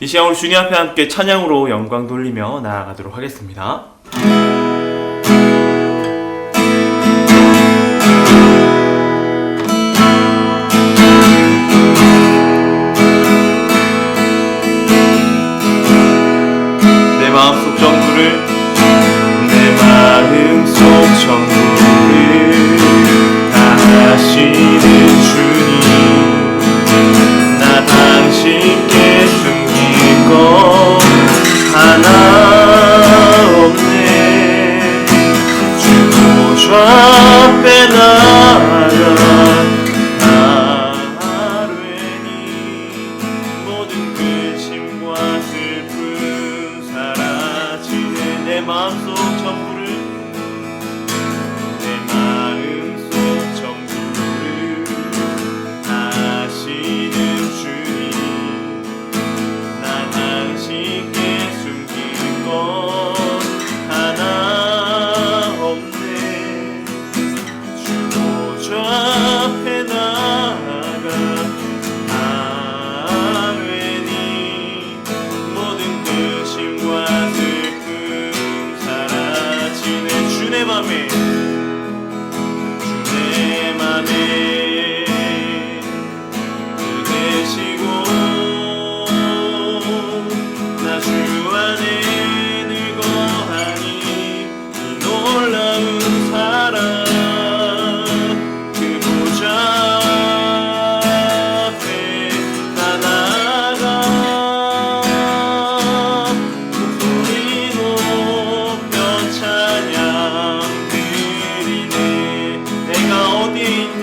이 시간 우리 주님 앞에 함께 찬양으로 영광 돌리며 나아가도록 하겠습니다. 내 마음속 전부를 다 하시는 주님, 나 당신께 숨길 것 하나 없네. 주 보좌 앞에 나아가 하루에니 모든 근심과 슬픔 사라지네. 내 마음속 전부를 하시는 주님, 나 당신께 숨길 것 하나 없네. 주 보좌 앞에 나아가 하루에니 모든 근심과 슬픔 사라지네. 주 내 맘에 주 안에 늘 거하니 이 놀라운 사랑, 그 보좌 앞에 나 나아가 목소리 높여 찬양 드리네. 내가 어디에 있든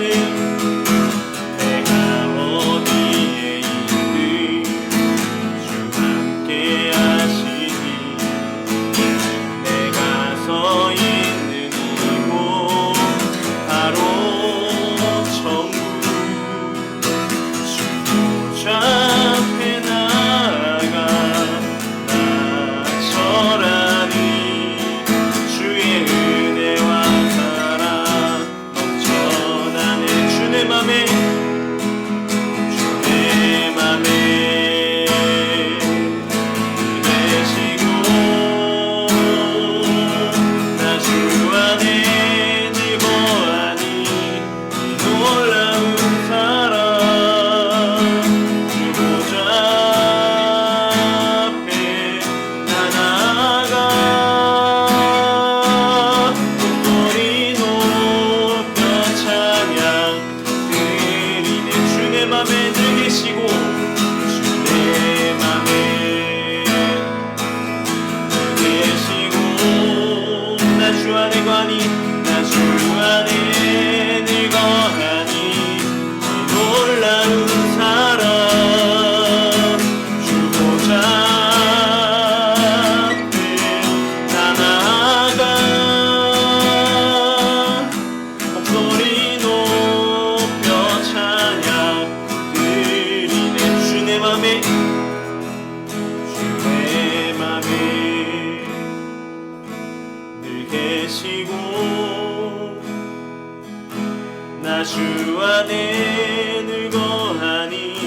나 주 안에 늘 거하니 이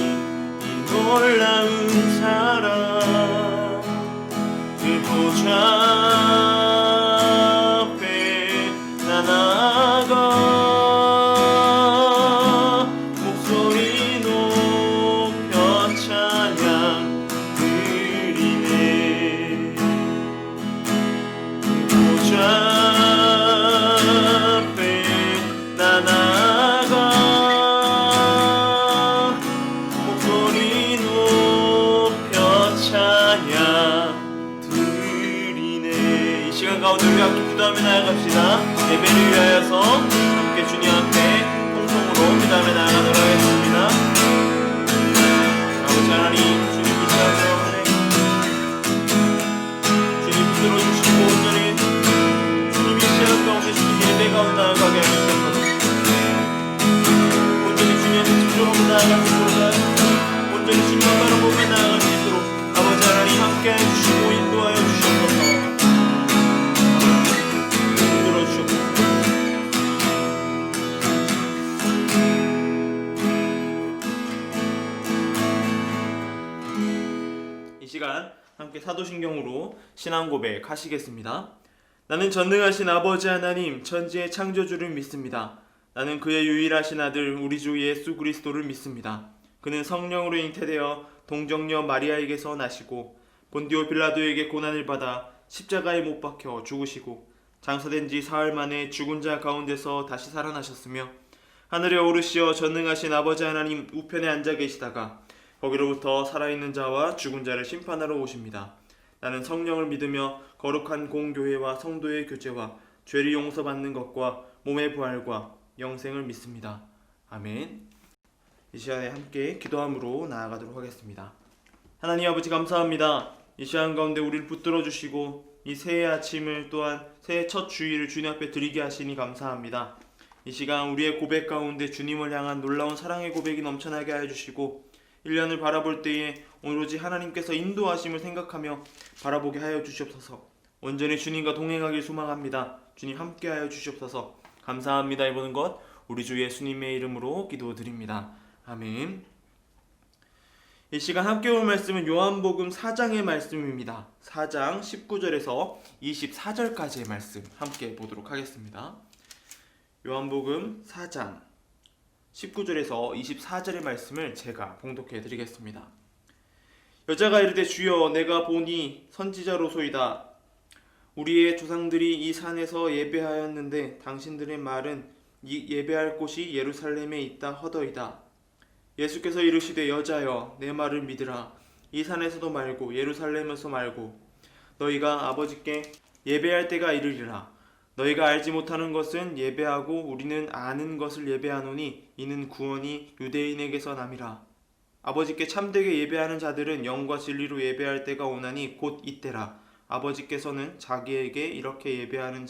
놀라운 사랑, 그 보좌 앞에 나 나아가 목소리 높여 찬양 드리네. 그 보좌 나 나아가 목소리 다음에 나아갑시다. 예배를 위하여서 함께 주님 앞에 통성으로 그 다음에 나아가도록 하겠습니다. 아버지 하나님, 주님 이 시간 가운데 주님 붙들어 주시고 온전히 주님 이 시간 가운데 주님 예배 가운데 나아가게 해주셔서 온전히 주님 앞에 집중하고 나아갈 수 있도록 온전히 주님 앞으로 몸에 나아갈 수 있도록 아버지 하나님 함께 해주시고 인도하여 주시옵소서. 붙들어 주시옵소서. 이 시간 함께 사도신경으로 신앙 고백 하시겠습니다. 나는 전능하신 아버지 하나님 천지의 창조주를 믿습니다. 나는 그의 유일하신 아들 우리 주 예수 그리스도를 믿습니다. 그는 성령으로 잉태되어 동정녀 마리아에게서 나시고 본디오 빌라도에게 고난을 받아 십자가에 못 박혀 죽으시고 장사된 지 사흘 만에 죽은 자 가운데서 다시 살아나셨으며 하늘에 오르시어 전능하신 아버지 하나님 우편에 앉아 계시다가 거기로부터 살아있는 자와 죽은 자를 심판하러 오십니다. 나는 성령을 믿으며 거룩한 공교회와 성도의 교제와 죄를 용서받는 것과 몸의 부활과 영생을 믿습니다. 아멘. 이 시간에 함께 기도함으로 나아가도록 하겠습니다. 하나님 아버지 감사합니다. 이 시간 가운데 우리를 붙들어 주시고 이 새해 아침을 또한 새해 첫 주일을 주님 앞에 드리게 하시니 감사합니다. 이 시간 우리의 고백 가운데 주님을 향한 놀라운 사랑의 고백이 넘쳐나게 하여 주시고 1년을 바라볼 때에 오로지 하나님께서 인도하심을 생각하며 바라보게 하여 주시옵소서. 온전히 주님과 동행하길 소망합니다. 주님 함께하여 주시옵소서. 감사합니다. 이 모든 것 우리 주 예수님의 이름으로 기도드립니다. 아멘. 이 시간 함께 볼 말씀은 요한복음 4장의 말씀입니다. 4장 19절에서 24절까지의 말씀 함께 보도록 하겠습니다. 요한복음 4장 19절에서 24절의 말씀을 제가 봉독해 드리겠습니다. 여자가 이르되 주여 내가 보니 선지자로소이다. 우리의 조상들이 이 산에서 예배하였는데 당신들의 말은 이 예배할 곳이 예루살렘에 있다 허더이다. 예수께서 이르시되 여자여 내 말을 믿으라. 이 산에서도 말고 예루살렘에서 말고 너희가 아버지께 예배할 때가 이르리라. 너희가 알지 못하는 것은 예배하고 우리는 아는 것을 예배하노니 이는 구원이 유대인에게서 남이라. 아버지께 참되게 예배하는 자들은 영과 진리로 예배할 때가 오나니 곧 이때라. 아버지께서는 자기에게 이렇게 예배하는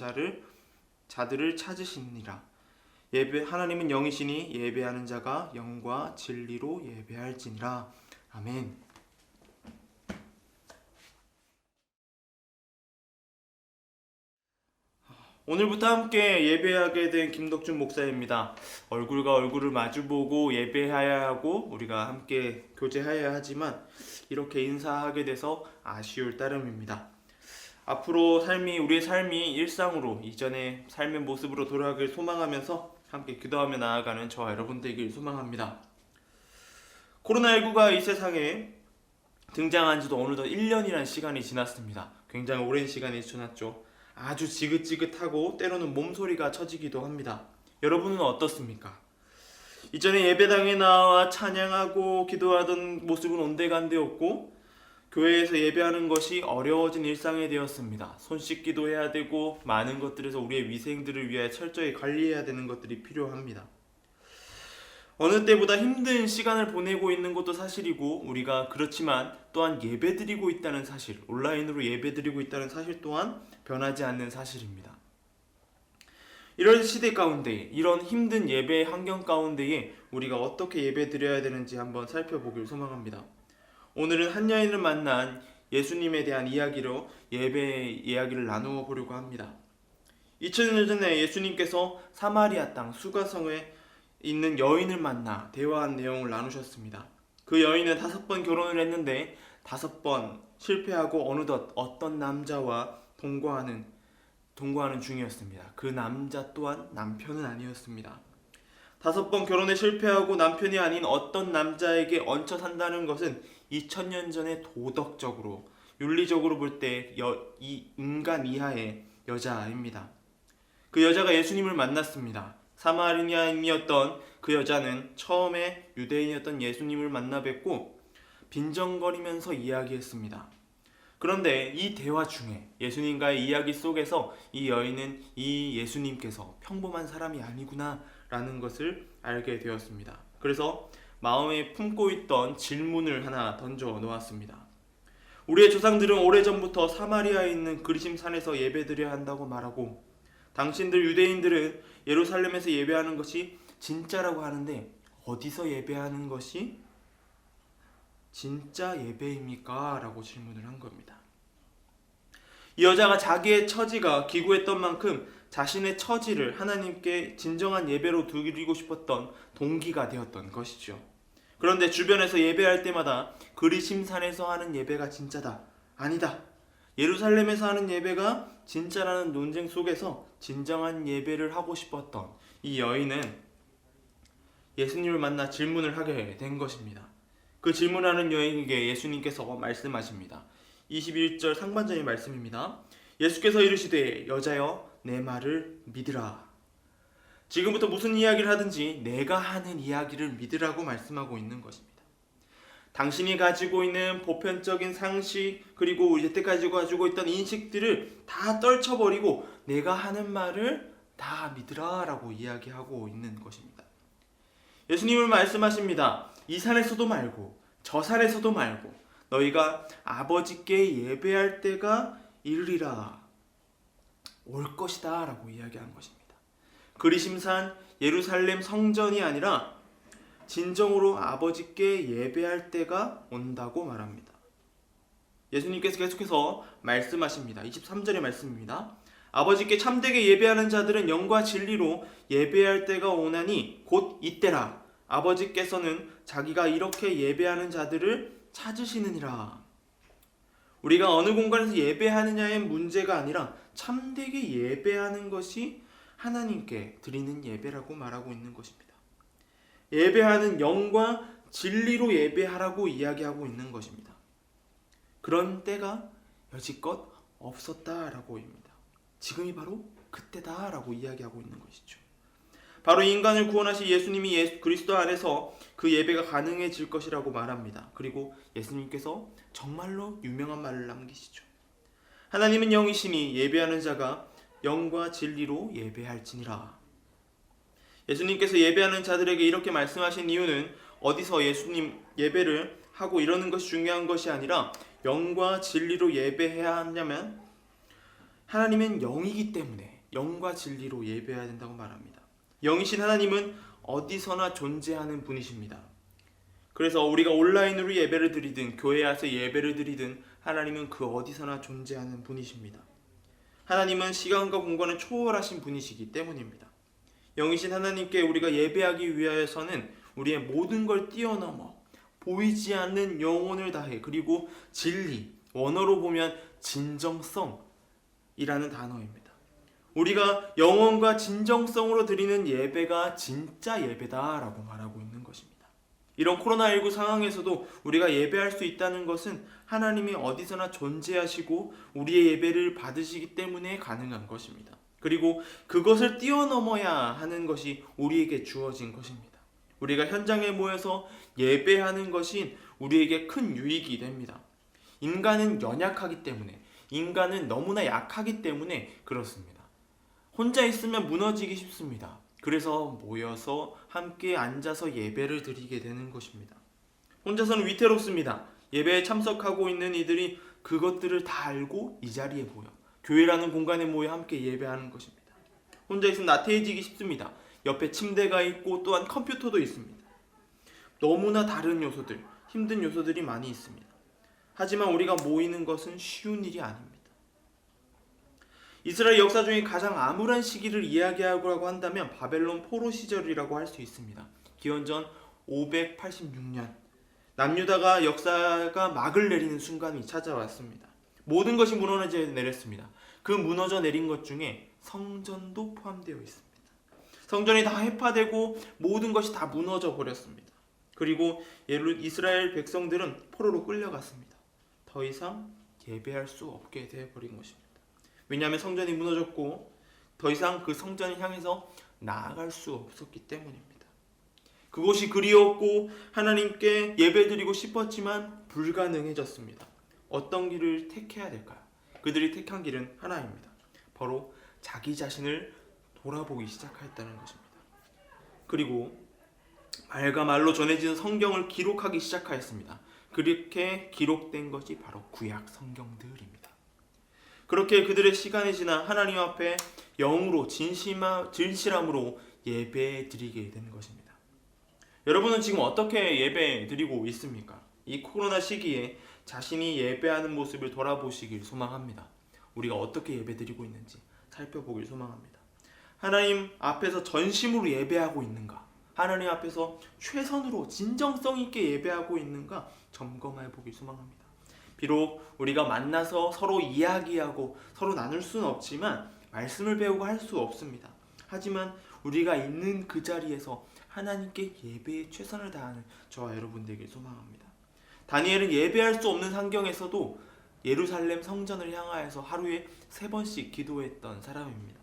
자들을 찾으시니라. 하나님은 영이시니 예배하는 자가 영과 진리로 예배할지니라. 아멘. 오늘부터 함께 예배하게 된 김덕준 목사입니다. 얼굴과 얼굴을 마주보고 예배해야 하고 우리가 함께 교제해야 하지만 이렇게 인사하게 돼서 아쉬울 따름입니다. 앞으로 우리의 삶이 일상으로 이전의 삶의 모습으로 돌아가길 소망하면서 함께 기도하며 나아가는 저와 여러분 되길 소망합니다. 코로나19가 이 세상에 등장한 지도 어느덧 1년이라는 시간이 지났습니다. 굉장히 오랜 시간이 지났죠. 아주 지긋지긋하고 때로는 몸소리가 쳐지기도 합니다. 여러분은 어떻습니까? 이전에 예배당에 나와 찬양하고 기도하던 모습은 온데간데 없고 교회에서 예배하는 것이 어려워진 일상이 되었습니다. 손 씻기도 해야 되고 많은 것들에서 우리의 위생들을 위해 철저히 관리해야 되는 것들이 필요합니다. 어느 때보다 힘든 시간을 보내고 있는 것도 사실이고 우리가 그렇지만 또한 예배드리고 있다는 사실, 온라인으로 예배드리고 있다는 사실 또한 변하지 않는 사실입니다. 이런 시대 가운데, 이런 힘든 예배 환경 가운데에 우리가 어떻게 예배드려야 되는지 한번 살펴보길 소망합니다. 오늘은 한 여인을 만난 예수님에 대한 이야기로 예배 이야기를 나누어 보려고 합니다. 2000년 전에 예수님께서 사마리아 땅 수가성에 있는 여인을 만나 대화한 내용을 나누셨습니다. 그 여인은 5번 결혼을 했는데 5번 실패하고 어느덧 어떤 남자와 동거하는 중이었습니다. 그 남자 또한 남편은 아니었습니다. 5번 결혼에 실패하고 남편이 아닌 어떤 남자에게 얹혀 산다는 것은 2000년 전에 도덕적으로, 윤리적으로 볼 때 이 인간 이하의 여자입니다. 그 여자가 예수님을 만났습니다. 사마리아인이었던 그 여자는 처음에 유대인이었던 예수님을 만나 뵙고 빈정거리면서 이야기했습니다. 그런데 이 대화 중에 예수님과의 이야기 속에서 이 여인은 이 예수님께서 평범한 사람이 아니구나 라는 것을 알게 되었습니다. 그래서 마음에 품고 있던 질문을 하나 던져 놓았습니다. 우리의 조상들은 오래전부터 사마리아에 있는 그리심 산에서 예배드려야 한다고 말하고, 당신들 유대인들은 예루살렘에서 예배하는 것이 진짜라고 하는데 어디서 예배하는 것이 진짜 예배입니까? 라고 질문을 한 겁니다. 이 여자가 자기의 처지가 기구했던 만큼 자신의 처지를 하나님께 진정한 예배로 드리고 싶었던 동기가 되었던 것이죠. 그런데 주변에서 예배할 때마다 그리심산에서 하는 예배가 진짜다, 아니다, 예루살렘에서 하는 예배가 진짜라는 논쟁 속에서 진정한 예배를 하고 싶었던 이 여인은 예수님을 만나 질문을 하게 된 것입니다. 그 질문하는 여인에게 예수님께서 말씀하십니다. 21절 상반절의 말씀입니다. 예수께서 이르시되 여자여 내 말을 믿으라. 지금부터 무슨 이야기를 하든지 내가 하는 이야기를 믿으라고 말씀하고 있는 것입니다. 당신이 가지고 있는 보편적인 상식, 그리고 여태까지 가지고 있던 인식들을 다 떨쳐버리고 내가 하는 말을 다 믿으라 라고 이야기하고 있는 것입니다. 예수님은 말씀하십니다. 이 산에서도 말고 저 산에서도 말고 너희가 아버지께 예배할 때가 이르리라, 올 것이다 라고 이야기한 것입니다. 그리심산 예루살렘 성전이 아니라 진정으로 아버지께 예배할 때가 온다고 말합니다. 예수님께서 계속해서 말씀하십니다. 23절의 말씀입니다. 아버지께 참되게 예배하는 자들은 영과 진리로 예배할 때가 오나니 곧 이때라. 아버지께서는 자기가 이렇게 예배하는 자들을 찾으시느니라. 우리가 어느 공간에서 예배하느냐의 문제가 아니라 참되게 예배하는 것이 하나님께 드리는 예배라고 말하고 있는 것입니다. 예배하는 영과 진리로 예배하라고 이야기하고 있는 것입니다. 그런 때가 여지껏 없었다라고 합니다. 지금이 바로 그때다라고 이야기하고 있는 것이죠. 바로 인간을 구원하신 예수님이 예수 그리스도 안에서 그 예배가 가능해질 것이라고 말합니다. 그리고 예수님께서 정말로 유명한 말을 남기시죠. 하나님은 영이시니 예배하는 자가 영과 진리로 예배할지니라. 예수님께서 예배하는 자들에게 이렇게 말씀하신 이유는 어디서 예수님 예배를 하고 이러는 것이 중요한 것이 아니라 영과 진리로 예배해야 하냐면 하나님은 영이기 때문에 영과 진리로 예배해야 된다고 말합니다. 영이신 하나님은 어디서나 존재하는 분이십니다. 그래서 우리가 온라인으로 예배를 드리든 교회에 와서 예배를 드리든 하나님은 그 어디서나 존재하는 분이십니다. 하나님은 시간과 공간을 초월하신 분이시기 때문입니다. 영이신 하나님께 우리가 예배하기 위하여서는 우리의 모든 걸 뛰어넘어 보이지 않는 영혼을 다해, 그리고 진리, 원어로 보면 진정성이라는 단어입니다. 우리가 영혼과 진정성으로 드리는 예배가 진짜 예배다라고 말하고 있는 것입니다. 이런 코로나19 상황에서도 우리가 예배할 수 있다는 것은 하나님이 어디서나 존재하시고 우리의 예배를 받으시기 때문에 가능한 것입니다. 그리고 그것을 뛰어넘어야 하는 것이 우리에게 주어진 것입니다. 우리가 현장에 모여서 예배하는 것이 우리에게 큰 유익이 됩니다. 인간은 연약하기 때문에, 인간은 너무나 약하기 때문에 그렇습니다. 혼자 있으면 무너지기 쉽습니다. 그래서 모여서 함께 앉아서 예배를 드리게 되는 것입니다. 혼자서는 위태롭습니다. 예배에 참석하고 있는 이들이 그것들을 다 알고 이 자리에 모여 교회라는 공간에 모여 함께 예배하는 것입니다. 혼자 있으면 나태해지기 쉽습니다. 옆에 침대가 있고 또한 컴퓨터도 있습니다. 너무나 다른 요소들, 힘든 요소들이 많이 있습니다. 하지만 우리가 모이는 것은 쉬운 일이 아닙니다. 이스라엘 역사 중에 가장 암울한 시기를 이야기하라고 한다면 바벨론 포로 시절이라고 할 수 있습니다. 기원전 586년 남유다가 역사가 막을 내리는 순간이 찾아왔습니다. 모든 것이 무너져 내렸습니다. 그 무너져 내린 것 중에 성전도 포함되어 있습니다. 성전이 다 해파되고 모든 것이 다 무너져 버렸습니다. 그리고 이스라엘 백성들은 포로로 끌려갔습니다. 더 이상 예배할 수 없게 되어버린 것입니다. 왜냐하면 성전이 무너졌고 더 이상 그 성전을 향해서 나아갈 수 없었기 때문입니다. 그곳이 그리웠고 하나님께 예배드리고 싶었지만 불가능해졌습니다. 어떤 길을 택해야 될까요? 그들이 택한 길은 하나입니다. 바로 자기 자신을 돌아보기 시작했다는 것입니다. 그리고 말과 말로 전해지는 성경을 기록하기 시작하였습니다. 그렇게 기록된 것이 바로 구약 성경들입니다. 그렇게 그들의 시간이 지나 하나님 앞에 영으로 진실함으로 예배 드리게 된 것입니다. 여러분은 지금 어떻게 예배 드리고 있습니까? 이 코로나 시기에 자신이 예배하는 모습을 돌아보시길 소망합니다. 우리가 어떻게 예배 드리고 있는지 살펴보길 소망합니다. 하나님 앞에서 전심으로 예배하고 있는가? 하나님 앞에서 최선으로 진정성 있게 예배하고 있는가? 점검해 보길 소망합니다. 비록 우리가 만나서 서로 이야기하고 서로 나눌 수는 없지만 말씀을 배우고 할 수 없습니다. 하지만 우리가 있는 그 자리에서 하나님께 예배에 최선을 다하는 저와 여러분 되길 소망합니다. 다니엘은 예배할 수 없는 환경에서도 예루살렘 성전을 향하여서 하루에 3번씩 기도했던 사람입니다.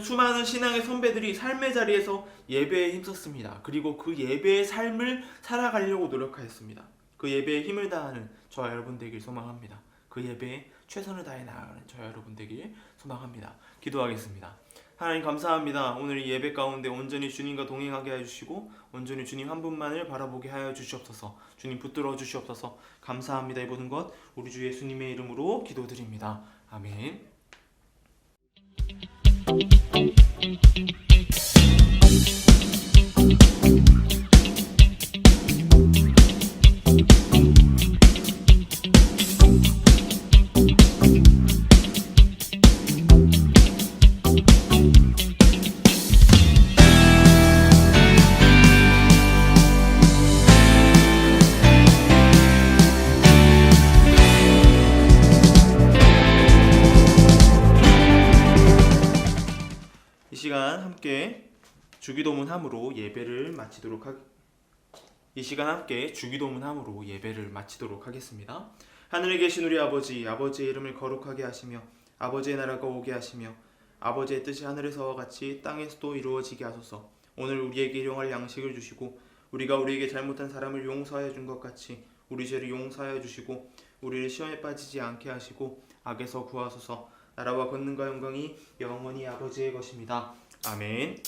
수많은 신앙의 선배들이 삶의 자리에서 예배에 힘썼습니다. 그리고 그 예배의 삶을 살아가려고 노력하였습니다. 그 예배에 힘을 다하는 저와 여러분 되길 소망합니다. 그 예배에 최선을 다해 나아가는 저와 여러분 되길 소망합니다. 기도하겠습니다. 하나님 감사합니다. 오늘 이 예배 가운데 온전히 주님과 동행하게 해주시고 온전히 주님 한 분만을 바라보게 하여 주시옵소서. 주님 붙들어 주시옵소서. 감사합니다. 이 모든 것 우리 주 예수님의 이름으로 기도드립니다. 아멘. 이 시간 함께 주기도문함으로 예배를 마치도록 하겠습니다. 하늘에 계신 우리 아버지, 아버지의 이름을 거룩하게 하시며 아버지의 나라가 오게 하시며 아버지의 뜻이 하늘에서와 같이 땅에서도 이루어지게 하소서. 오늘 우리에게 일용할 양식을 주시고 우리가 우리에게 잘못한 사람을 용서하여 준 것 같이 우리 죄를 용서하여 주시고 우리를 시험에 빠지지 않게 하시고 악에서 구하소서. 나라와 권능과 영광이 영원히 아버지의 것입니다. 아멘.